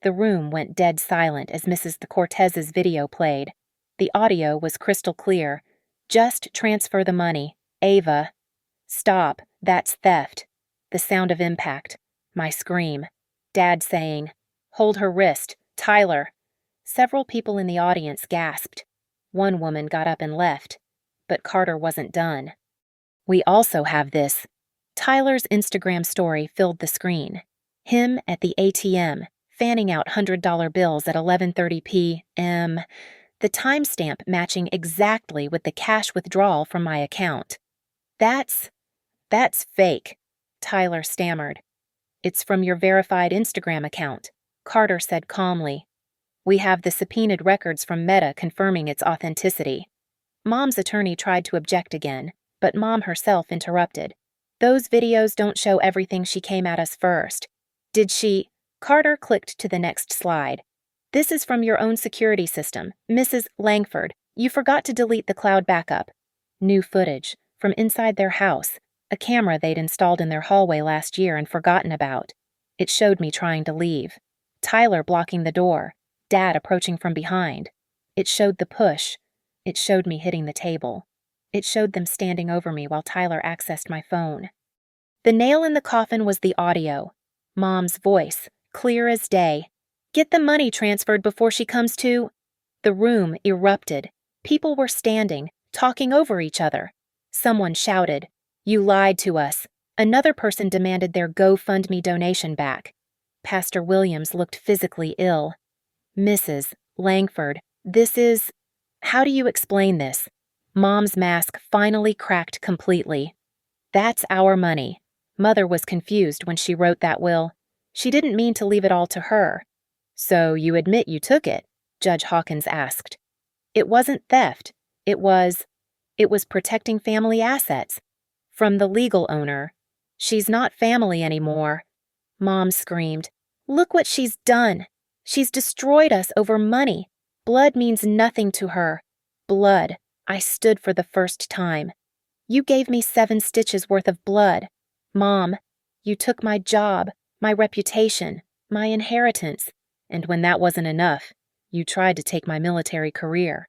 The room went dead silent as Mrs. Cortez's video played. The audio was crystal clear. Just transfer the money. Ava. Stop. That's theft. The sound of impact. My scream. Dad saying, hold her wrist. Tyler. Several people in the audience gasped. One woman got up and left, but Carter wasn't done. We also have this. Tyler's Instagram story filled the screen. Him at the ATM, fanning out $100 bills at 11:30 p.m., the timestamp matching exactly with the cash withdrawal from my account. That's fake, Tyler stammered. It's from your verified Instagram account, Carter said calmly. We have the subpoenaed records from Meta confirming its authenticity. Mom's attorney tried to object again, but Mom herself interrupted. Those videos don't show everything. She came at us first. Did she? Carter clicked to the next slide. This is from your own security system, Mrs. Langford. You forgot to delete the cloud backup. New footage, from inside their house, a camera they'd installed in their hallway last year and forgotten about. It showed me trying to leave. Tyler blocking the door, Dad approaching from behind. It showed the push. It showed me hitting the table. It showed them standing over me while Tyler accessed my phone. The nail in the coffin was the audio. Mom's voice, clear as day. Get the money transferred before she comes to. The room erupted. People were standing, talking over each other. Someone shouted, "You lied to us." Another person demanded their GoFundMe donation back. Pastor Williams looked physically ill. Mrs. Langford, this is... How do you explain this? Mom's mask finally cracked completely. That's our money. Mother was confused when she wrote that will. She didn't mean to leave it all to her. So you admit you took it? Judge Hawkins asked. It wasn't theft. It was protecting family assets. From the legal owner. She's not family anymore. Mom screamed. Look what she's done. She's destroyed us over money. Blood means nothing to her. Blood. I stood for the first time. You gave me 7 stitches worth of blood. Mom, you took my job, my reputation, my inheritance, and when that wasn't enough, you tried to take my military career.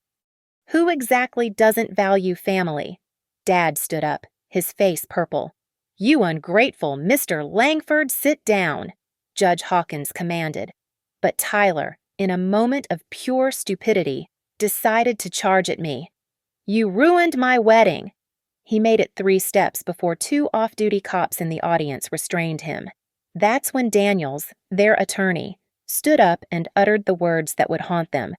Who exactly doesn't value family? Dad stood up, his face purple. You ungrateful Mr. Langford, sit down, Judge Hawkins commanded. But Tyler, in a moment of pure stupidity, decided to charge at me. You ruined my wedding. He made it 3 steps before 2 off-duty cops in the audience restrained him. That's when Daniels, their attorney, stood up and uttered the words that would haunt them.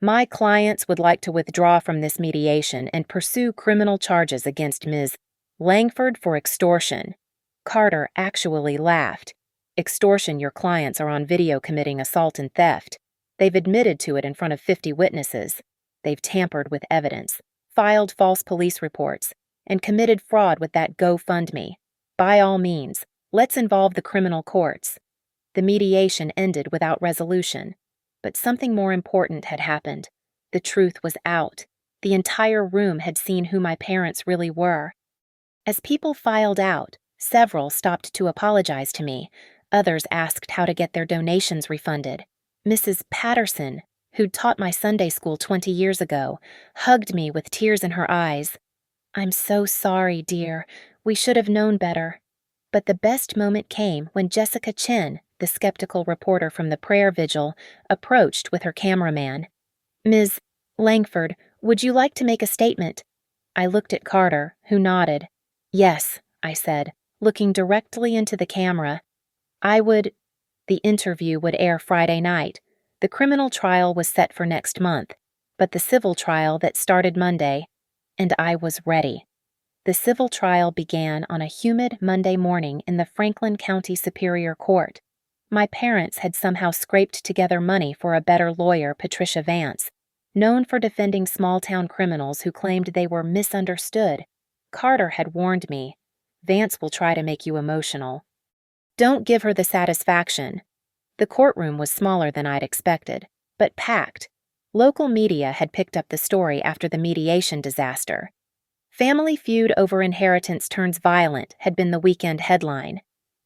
My clients would like to withdraw from this mediation and pursue criminal charges against Ms. Langford for extortion. Carter actually laughed. Extortion, your clients are on video committing assault and theft. They've admitted to it in front of 50 witnesses. They've tampered with evidence, filed false police reports, and committed fraud with that GoFundMe. By all means, let's involve the criminal courts. The mediation ended without resolution, but something more important had happened. The truth was out. The entire room had seen who my parents really were. As people filed out, several stopped to apologize to me. Others asked how to get their donations refunded. Mrs. Patterson, who'd taught my Sunday school 20 years ago, hugged me with tears in her eyes. I'm so sorry, dear. We should have known better. But the best moment came when Jessica Chin, the skeptical reporter from the prayer vigil, approached with her cameraman. Ms. Langford, would you like to make a statement? I looked at Carter, who nodded. Yes, I said, looking directly into the camera. The interview would air Friday night. The criminal trial was set for next month, but the civil trial that started Monday, and I was ready. The civil trial began on a humid Monday morning in the Franklin County Superior Court. My parents had somehow scraped together money for a better lawyer, Patricia Vance, known for defending small-town criminals who claimed they were misunderstood. Carter had warned me, Vance will try to make you emotional. Don't give her the satisfaction. The courtroom was smaller than I'd expected, but packed. Local media had picked up the story after the mediation disaster. Family feud over inheritance turns violent had been the weekend headline.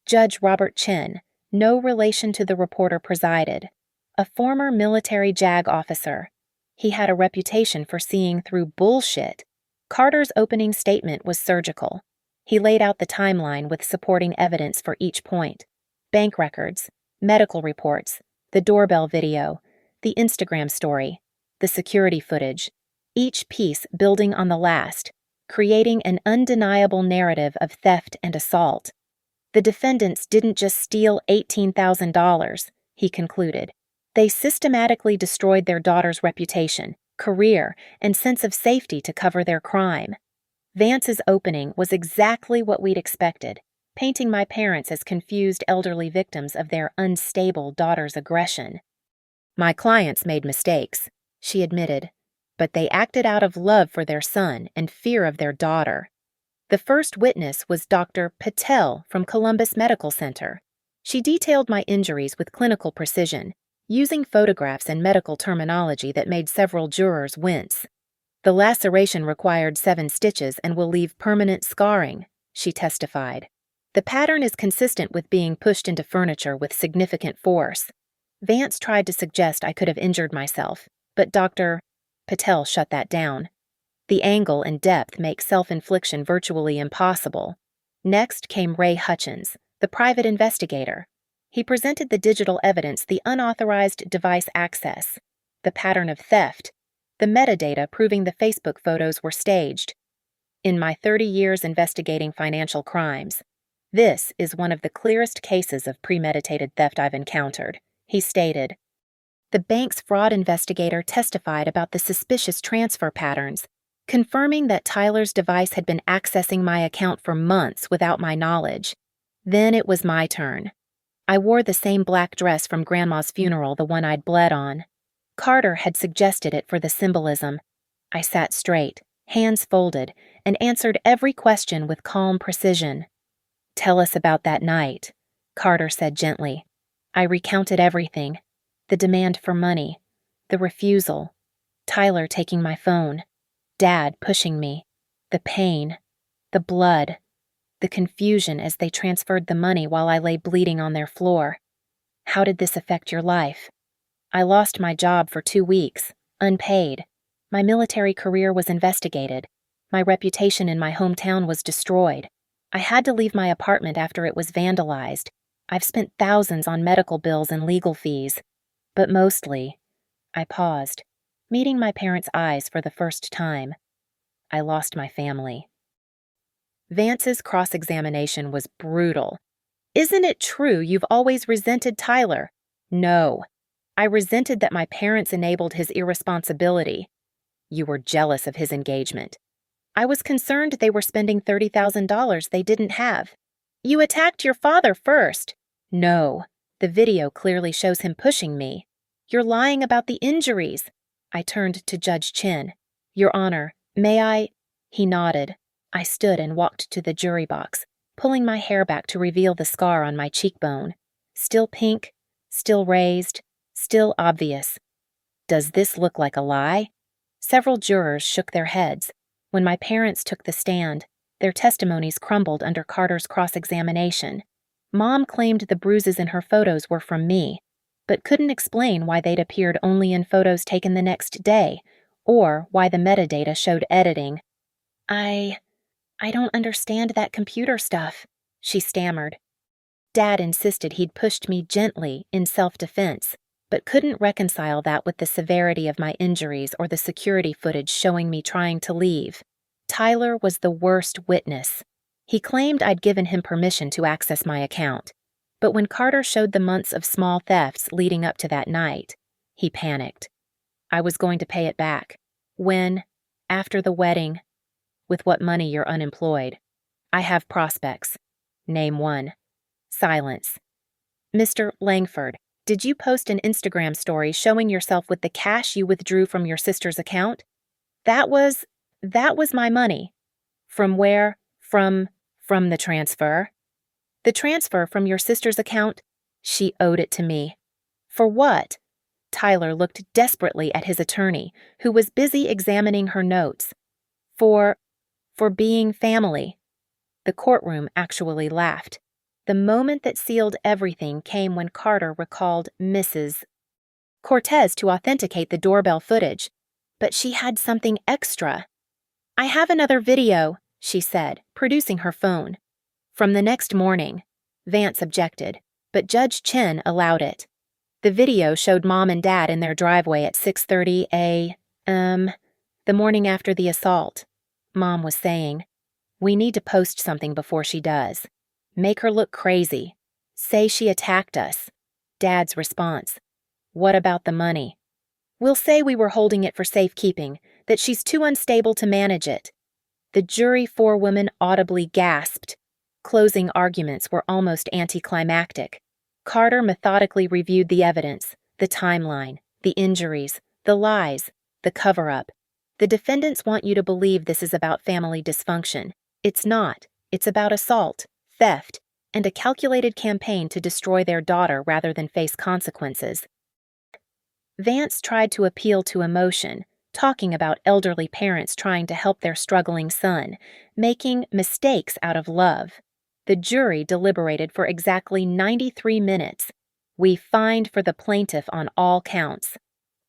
Judge Robert Chin, no relation to the reporter, presided. A former military JAG officer. He had a reputation for seeing through bullshit. Carter's opening statement was surgical. He laid out the timeline with supporting evidence for each point. Bank records, medical reports, the doorbell video, the Instagram story, the security footage, each piece building on the last, creating an undeniable narrative of theft and assault. The defendants didn't just steal $18,000. he concluded. They systematically destroyed their daughter's reputation, career, and sense of safety to cover their crime. Vance's opening was exactly what we'd expected, painting my parents as confused elderly victims of their unstable daughter's aggression. My clients made mistakes, she admitted, but they acted out of love for their son and fear of their daughter. The first witness was Dr. Patel from Columbus Medical Center. She detailed my injuries with clinical precision, using photographs and medical terminology that made several jurors wince. The laceration required 7 stitches and will leave permanent scarring, she testified. The pattern is consistent with being pushed into furniture with significant force. Vance tried to suggest I could have injured myself, but Dr. Patel shut that down. The angle and depth make self-infliction virtually impossible. Next came Ray Hutchins, the private investigator. He presented the digital evidence, the unauthorized device access, the pattern of theft, the metadata proving the Facebook photos were staged. In my 30 years investigating financial crimes, this is one of the clearest cases of premeditated theft I've encountered, he stated. The bank's fraud investigator testified about the suspicious transfer patterns, confirming that Tyler's device had been accessing my account for months without my knowledge. Then it was my turn. I wore the same black dress from Grandma's funeral, the one I'd bled on. Carter had suggested it for the symbolism. I sat straight, hands folded, and answered every question with calm precision. "Tell us about that night," Carter said gently. I recounted everything. The demand for money, the refusal, Tyler taking my phone, Dad pushing me, the pain, the blood, the confusion as they transferred the money while I lay bleeding on their floor. "How did this affect your life?" "I lost my job for 2 weeks, unpaid. My military career was investigated. My reputation in my hometown was destroyed. I had to leave my apartment after it was vandalized. I've spent thousands on medical bills and legal fees. But mostly," I paused, meeting my parents' eyes for the first time, "I lost my family." Vance's cross-examination was brutal. "Isn't it true you've always resented Tyler?" "No. I resented that my parents enabled his irresponsibility." "You were jealous of his engagement." "I was concerned they were spending $30,000 they didn't have." "You attacked your father first." "No. The video clearly shows him pushing me." "You're lying about the injuries." I turned to Judge Chin. "Your Honor, may I?" He nodded. I stood and walked to the jury box, pulling my hair back to reveal the scar on my cheekbone. Still pink, still raised, still obvious. "Does this look like a lie?" Several jurors shook their heads. When my parents took the stand, their testimonies crumbled under Carter's cross-examination. Mom claimed the bruises in her photos were from me, but couldn't explain why they'd appeared only in photos taken the next day, or why the metadata showed editing. I don't understand that computer stuff," she stammered. Dad insisted he'd pushed me gently in self-defense, but couldn't reconcile that with the severity of my injuries or the security footage showing me trying to leave. Tyler was the worst witness. He claimed I'd given him permission to access my account, but when Carter showed the months of small thefts leading up to that night, he panicked. "I was going to pay it back. When? After the wedding. With what money you're unemployed. I have prospects. Name one." Silence. "Mr. Langford, did you post an Instagram story showing yourself with the cash you withdrew from your sister's account?" That was my money." "From where?" From the transfer." "The transfer from your sister's account?" "She owed it to me." "For what?" Tyler looked desperately at his attorney, who was busy examining her notes. For being family." The courtroom actually laughed. The moment that sealed everything came when Carter recalled Mrs. Cortez to authenticate the doorbell footage. But she had something extra. "I have another video," she said, producing her phone. "From the next morning." Vance objected, but Judge Chen allowed it. The video showed Mom and Dad in their driveway at 6:30 a.m. the morning after the assault. Mom was saying, "We need to post something before she does. Make her look crazy. Say she attacked us. Dad's response. What about the money? We'll say we were holding it for safekeeping, that she's too unstable to manage it. The jury forewoman audibly gasped. Closing arguments were almost anticlimactic. Carter methodically reviewed the evidence, the timeline, the injuries, the lies, the cover-up. The defendants want you to believe this is about family dysfunction. It's not. It's about assault, theft, and a calculated campaign to destroy their daughter rather than face consequences. Vance tried to appeal to emotion, talking about elderly parents trying to help their struggling son, making mistakes out of love. The jury deliberated for exactly 93 minutes. We fined for the plaintiff on all counts.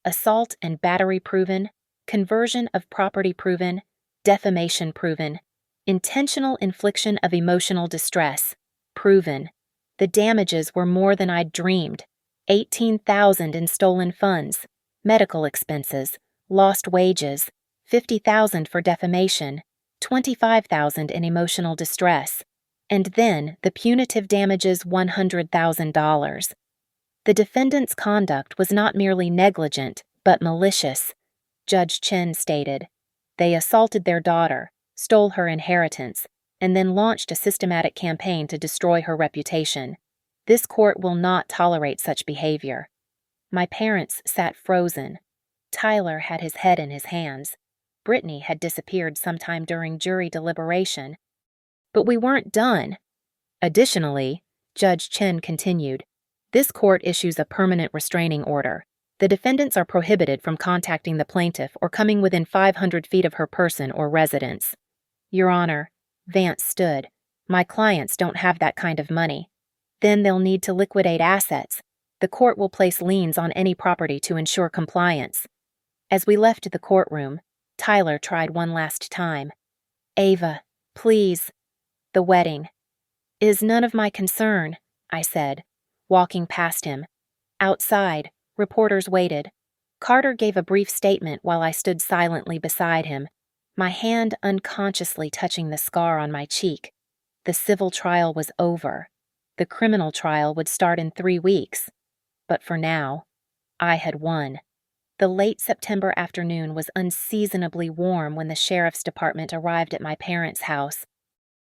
Assault and battery proven, conversion of property proven, defamation proven, intentional infliction of emotional distress proven. The damages were more than I'd dreamed. $18,000 in stolen funds, medical expenses, lost wages, $50,000 for defamation, $25,000 in emotional distress, and then the punitive damages $100,000. The defendant's conduct was not merely negligent, but malicious. Judge Chen stated, they assaulted their daughter, stole her inheritance, and then launched a systematic campaign to destroy her reputation. This court will not tolerate such behavior. My parents sat frozen. Tyler had his head in his hands. Brittany had disappeared sometime during jury deliberation. But we weren't done. Additionally, Judge Chen continued, this court issues a permanent restraining order. The defendants are prohibited from contacting the plaintiff or coming within 500 feet of her person or residence. Your Honor, Vance stood. My clients don't have that kind of money. Then they'll need to liquidate assets. The court will place liens on any property to ensure compliance. As we left the courtroom, Tyler tried one last time. Ava, please. The wedding is none of my concern, I said, walking past him. Outside, reporters waited. Carter gave a brief statement while I stood silently beside him, my hand unconsciously touching the scar on my cheek. The civil trial was over. The criminal trial would start in 3 weeks. But for now, I had won. The late September afternoon was unseasonably warm when the sheriff's department arrived at my parents' house.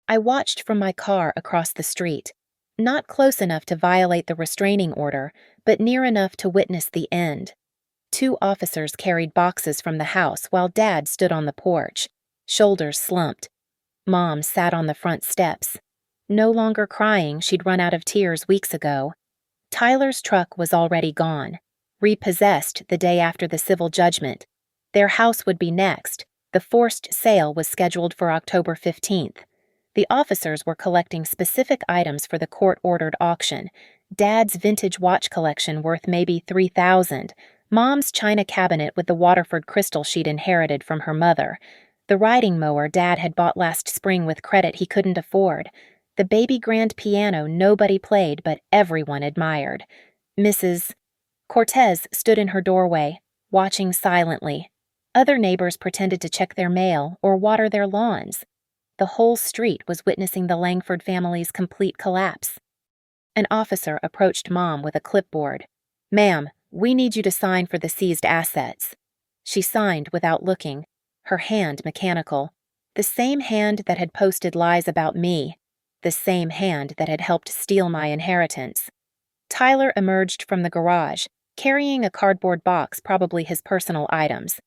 I watched from my car across the street, not close enough to violate the restraining order, but near enough to witness the end. 2 officers carried boxes from the house while Dad stood on the porch, shoulders slumped. Mom sat on the front steps. No longer crying, she'd run out of tears weeks ago. Tyler's truck was already gone, repossessed the day after the civil judgment. Their house would be next. The forced sale was scheduled for October 15th. The officers were collecting specific items for the court-ordered auction. Dad's vintage watch collection worth maybe $3,000. Mom's china cabinet with the Waterford crystal she'd inherited from her mother. The riding mower Dad had bought last spring with credit he couldn't afford. The baby grand piano nobody played but everyone admired. Mrs. Cortez stood in her doorway, watching silently. Other neighbors pretended to check their mail or water their lawns. The whole street was witnessing the Langford family's complete collapse. An officer approached Mom with a clipboard. Ma'am, we need you to sign for the seized assets. She signed without looking, her hand mechanical. The same hand that had posted lies about me. The same hand that had helped steal my inheritance. Tyler emerged from the garage, carrying a cardboard box, probably his personal items.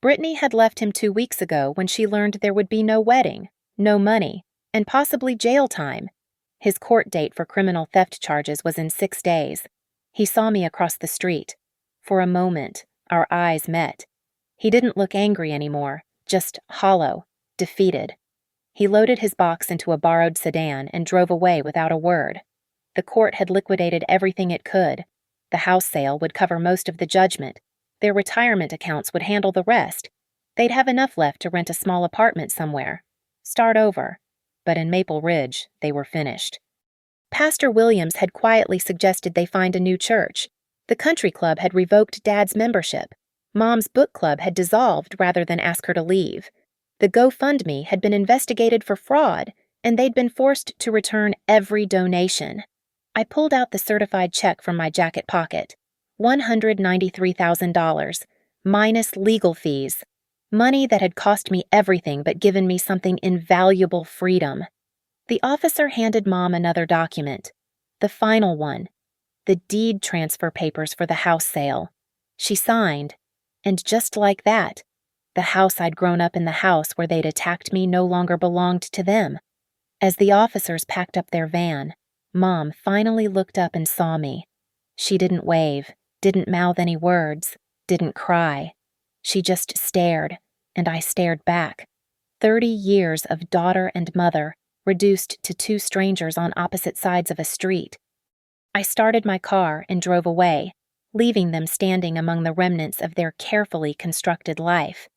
Brittany had left him 2 weeks ago when she learned there would be no wedding, no money, and possibly jail time. His court date for criminal theft charges was in 6 days. He saw me across the street. For a moment, our eyes met. He didn't look angry anymore, just hollow, defeated. He loaded his box into a borrowed sedan and drove away without a word. The court had liquidated everything it could. The house sale would cover most of the judgment. Their retirement accounts would handle the rest. They'd have enough left to rent a small apartment somewhere. Start over. But in Maple Ridge, they were finished. Pastor Williams had quietly suggested they find a new church. The country club had revoked Dad's membership. Mom's book club had dissolved rather than ask her to leave. The GoFundMe had been investigated for fraud, and they'd been forced to return every donation. I pulled out the certified check from my jacket pocket. $193,000, minus legal fees. Money that had cost me everything but given me something invaluable: freedom. The officer handed Mom another document. The final one. The deed transfer papers for the house sale. She signed, and just like that, the house I'd grown up in, the house where they'd attacked me, no longer belonged to them. As the officers packed up their van, Mom finally looked up and saw me. She didn't wave, didn't mouth any words, didn't cry. She just stared, and I stared back. 30 years of daughter and mother, reduced to two strangers on opposite sides of a street. I started my car and drove away, leaving them standing among the remnants of their carefully constructed life.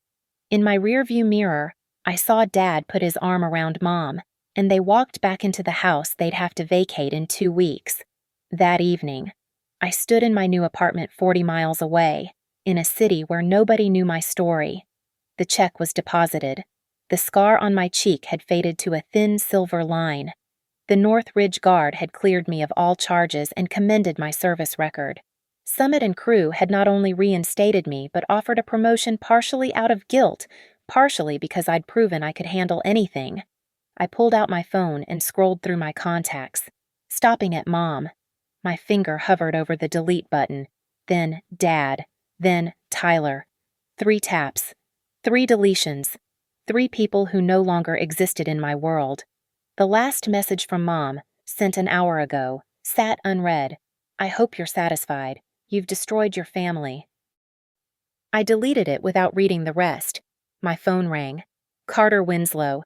In my rearview mirror, I saw Dad put his arm around Mom, and they walked back into the house they'd have to vacate in 2 weeks. That evening, I stood in my new apartment 40 miles away, in a city where nobody knew my story. The check was deposited. The scar on my cheek had faded to a thin silver line. The North Ridge Guard had cleared me of all charges and commended my service record. Summit and crew had not only reinstated me but offered a promotion partially out of guilt, partially because I'd proven I could handle anything. I pulled out my phone and scrolled through my contacts, stopping at Mom. My finger hovered over the delete button, then Dad, then Tyler. 3 taps, 3 deletions, 3 people who no longer existed in my world. The last message from Mom, sent an hour ago, sat unread. I hope you're satisfied. You've destroyed your family. I deleted it without reading the rest. My phone rang. Carter Winslow.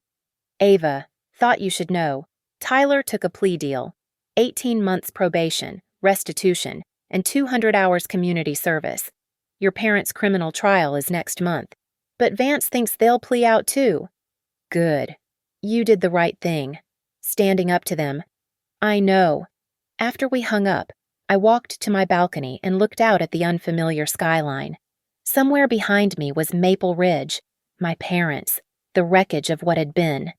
Ava, thought you should know. Tyler took a plea deal. 18 months probation, restitution, and 200 hours community service. Your parents' criminal trial is next month. But Vance thinks they'll plea out too. Good. You did the right thing. Standing up to them. I know. After we hung up, I walked to my balcony and looked out at the unfamiliar skyline. Somewhere behind me was Maple Ridge, my parents, the wreckage of what had been.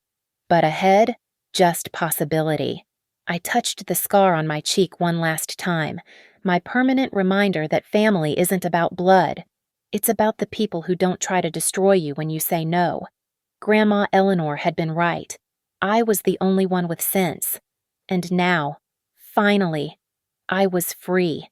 But ahead, just possibility. I touched the scar on my cheek one last time, my permanent reminder that family isn't about blood. It's about the people who don't try to destroy you when you say no. Grandma Eleanor had been right. I was the only one with sense. And now, finally, I was free.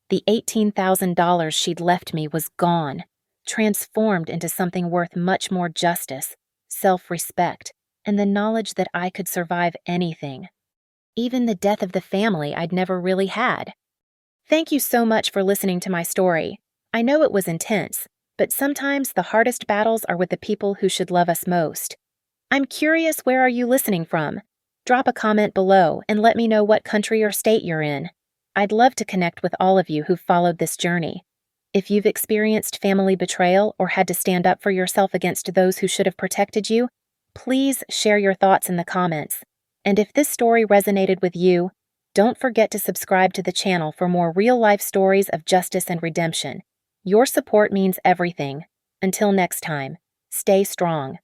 The $18,000 she'd left me was gone, transformed into something worth much more: justice, self-respect, and the knowledge that I could survive anything. Even the death of the family I'd never really had. Thank you so much for listening to my story. I know it was intense, but sometimes the hardest battles are with the people who should love us most. I'm curious, where are you listening from? Drop a comment below and let me know what country or state you're in. I'd love to connect with all of you who've followed this journey. If you've experienced family betrayal or had to stand up for yourself against those who should have protected you, please share your thoughts in the comments. And if this story resonated with you, don't forget to subscribe to the channel for more real-life stories of justice and redemption. Your support means everything. Until next time, stay strong.